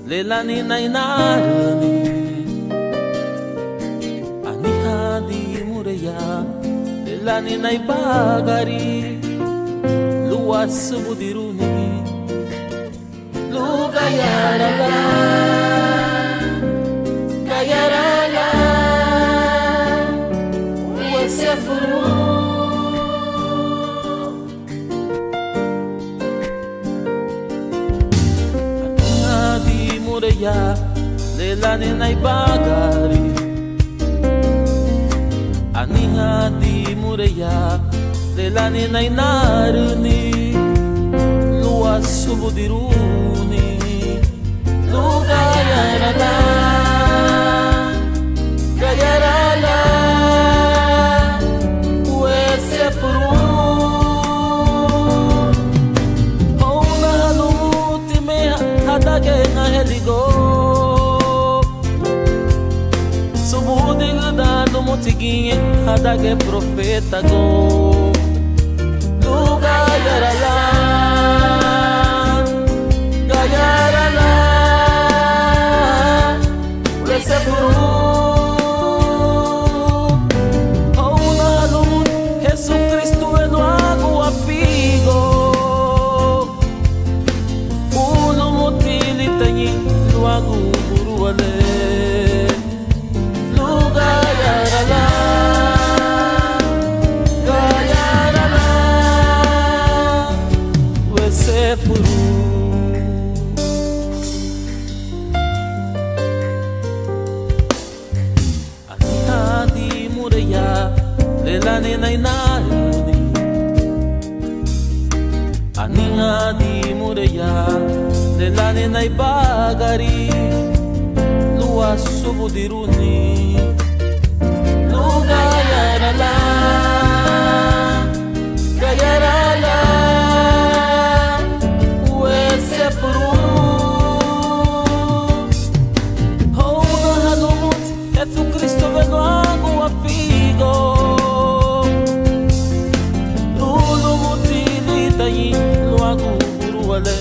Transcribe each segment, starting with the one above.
lelani na inarani anihadi mureya lelani na ibagari luas budiruni lugayarala gayarala uesefuru mureya lelani na ibagari anihadi mureya lelani na inarani luas budiruni lugayarala gayarala uesefuru ona halumuti me hadage na heligo subudigda no mutiguinha hadage profeta go lugayarala gayarala uesefuru ona halumut Jesus Cristo é no água figo luagu buruale lugayarala gayarala uesefuru anihadi mureya lelani na inarani anihadi mureya lelani na ibagari luas budiruni lugayarala gayarala uesefuru ona halumut Jesus Cristo veno água figo lulumutili daí luagu buruale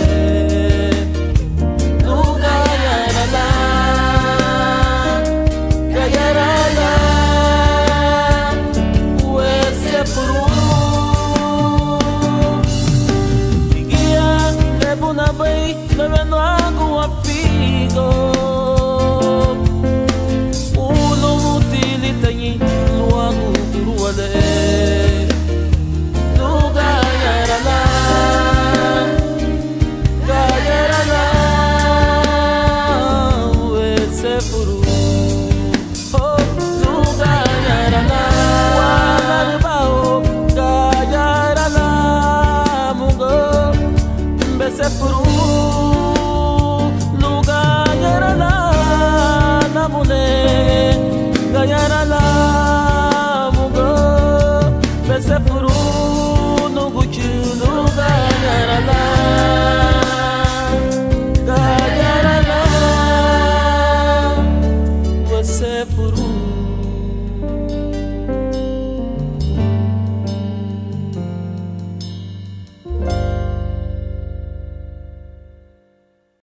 bebendo água figo uno mutili tanyi luagu buruale lugayarala gayarala uesefuru lugayarala wanarbao gayarala mugo besefuru gayarala mugo besefuru nuguchulu gayarala gayarala besefuru